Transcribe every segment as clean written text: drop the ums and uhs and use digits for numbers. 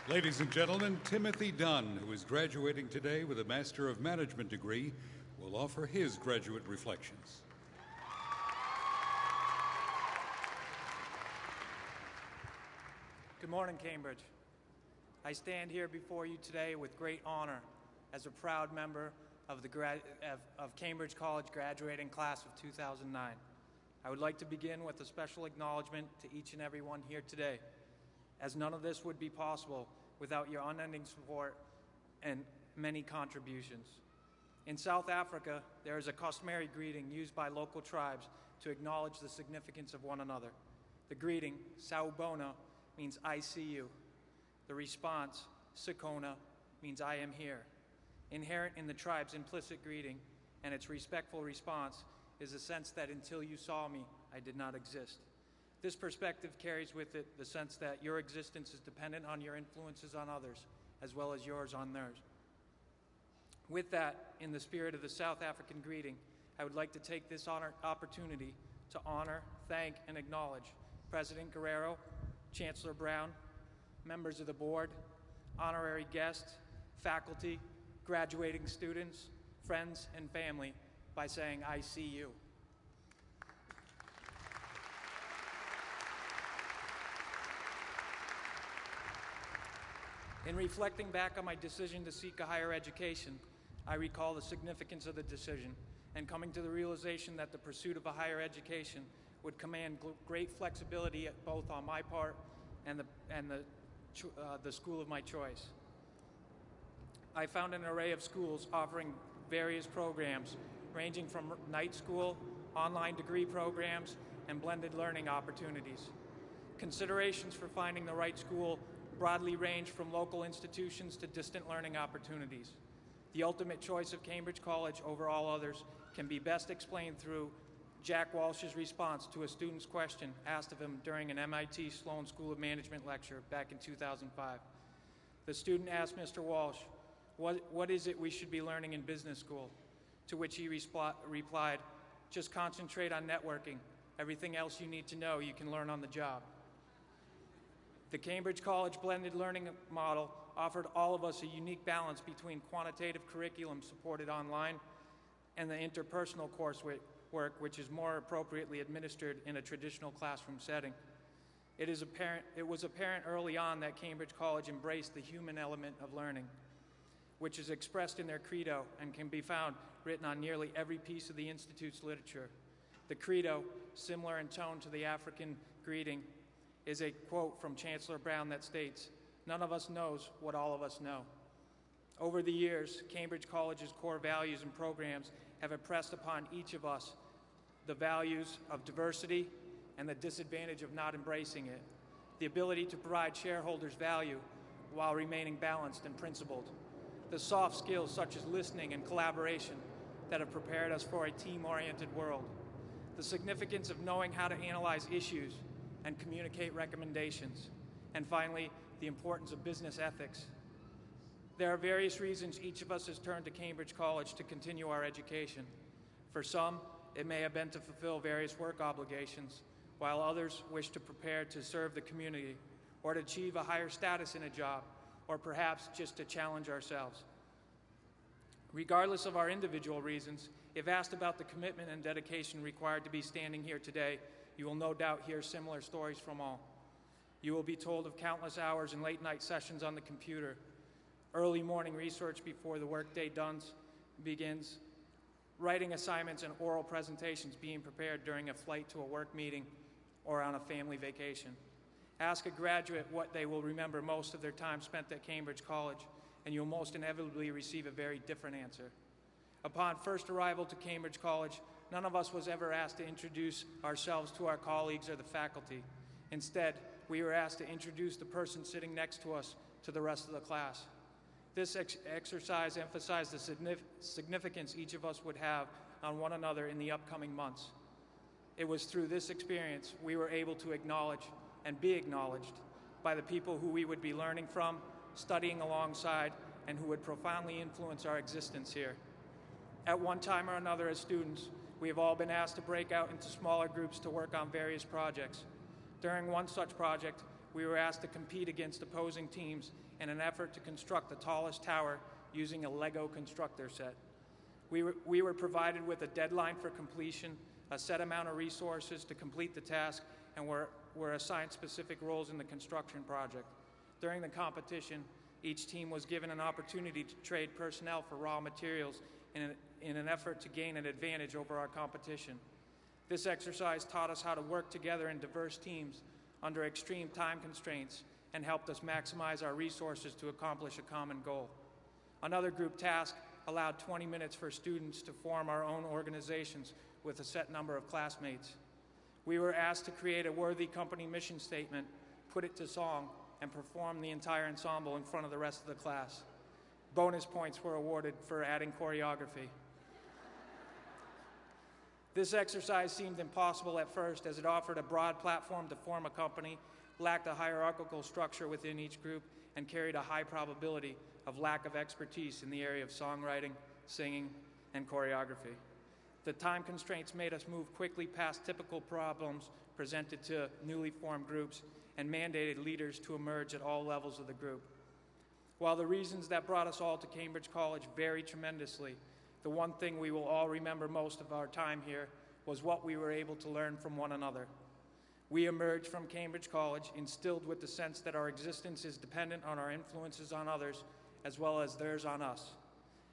Ladies and gentlemen, Timothy Dunn, who is graduating today with a Master of Management degree, will offer his graduate reflections. Good morning, Cambridge. I stand here before you today with great honor as a proud member of Cambridge College graduating class of 2009. I would like to begin with a special acknowledgement to each and every one here today, as none of this would be possible without your unending support and many contributions. In South Africa, there is a customary greeting used by local tribes to acknowledge the significance of one another. The greeting, Sawubona, means I see you. The response, Sikona, means I am here. Inherent in the tribe's implicit greeting and its respectful response is the sense that until you saw me, I did not exist. This perspective carries with it the sense that your existence is dependent on your influences on others, as well as yours on theirs. With that, in the spirit of the South African greeting, I would like to take this opportunity to honor, thank, and acknowledge President Guerrero, Chancellor Brown, members of the board, honorary guests, faculty, graduating students, friends, and family by saying, I see you. In reflecting back on my decision to seek a higher education, I recall the significance of the decision and coming to the realization that the pursuit of a higher education would command great flexibility both on my part and the school of my choice. I found an array of schools offering various programs ranging from night school, online degree programs, and blended learning opportunities. Considerations for finding the right school broadly range from local institutions to distant learning opportunities. The ultimate choice of Cambridge College over all others can be best explained through Jack Walsh's response to a student's question asked of him during an MIT Sloan School of Management lecture back in 2005. The student asked Mr. Walsh, what is it we should be learning in business school? To which he replied, just concentrate on networking. Everything else you need to know you can learn on the job. The Cambridge College blended learning model offered all of us a unique balance between quantitative curriculum supported online and the interpersonal coursework, which is more appropriately administered in a traditional classroom setting. It was apparent early on that Cambridge College embraced the human element of learning, which is expressed in their credo and can be found written on nearly every piece of the Institute's literature. The credo, similar in tone to the African greeting, is a quote from Chancellor Brown that states, none of us knows what all of us know. Over the years, Cambridge College's core values and programs have impressed upon each of us the values of diversity and the disadvantage of not embracing it, the ability to provide shareholders value while remaining balanced and principled, the soft skills such as listening and collaboration that have prepared us for a team-oriented world, the significance of knowing how to analyze issues and communicate recommendations, and finally, the importance of business ethics. There are various reasons each of us has turned to Cambridge College to continue our education. For some, it may have been to fulfill various work obligations, while others wish to prepare to serve the community or to achieve a higher status in a job, or perhaps just to challenge ourselves. Regardless of our individual reasons, if asked about the commitment and dedication required to be standing here today, you will no doubt hear similar stories from all. You will be told of countless hours and late-night sessions on the computer, early morning research before the workday begins, writing assignments and oral presentations being prepared during a flight to a work meeting or on a family vacation. Ask a graduate what they will remember most of their time spent at Cambridge College, and you'll most inevitably receive a very different answer. Upon first arrival to Cambridge College, none of us was ever asked to introduce ourselves to our colleagues or the faculty. Instead, we were asked to introduce the person sitting next to us to the rest of the class. This exercise emphasized the significance each of us would have on one another in the upcoming months. It was through this experience we were able to acknowledge and be acknowledged by the people who we would be learning from, studying alongside, and who would profoundly influence our existence here. At one time or another as students, we have all been asked to break out into smaller groups to work on various projects. During one such project, we were asked to compete against opposing teams in an effort to construct the tallest tower using a Lego constructor set. We were provided with a deadline for completion, a set amount of resources to complete the task, and were assigned specific roles in the construction project. During the competition, each team was given an opportunity to trade personnel for raw materials in an effort to gain an advantage over our competition. This exercise taught us how to work together in diverse teams under extreme time constraints and helped us maximize our resources to accomplish a common goal. Another group task allowed 20 minutes for students to form our own organizations with a set number of classmates. We were asked to create a worthy company mission statement, put it to song, and perform the entire ensemble in front of the rest of the class. Bonus points were awarded for adding choreography. This exercise seemed impossible at first as it offered a broad platform to form a company, lacked a hierarchical structure within each group, and carried a high probability of lack of expertise in the area of songwriting, singing, and choreography. The time constraints made us move quickly past typical problems presented to newly formed groups and mandated leaders to emerge at all levels of the group. While the reasons that brought us all to Cambridge College vary tremendously, the one thing we will all remember most of our time here was what we were able to learn from one another. We emerged from Cambridge College instilled with the sense that our existence is dependent on our influences on others as well as theirs on us.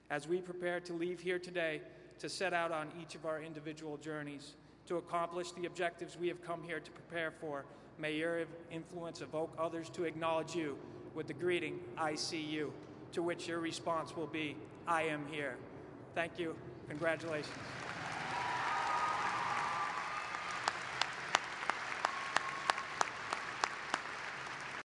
As we prepare to leave here today to set out on each of our individual journeys to accomplish the objectives we have come here to prepare for, may your influence evoke others to acknowledge you with the greeting, I see you, to which your response will be, I am here. Thank you. Congratulations.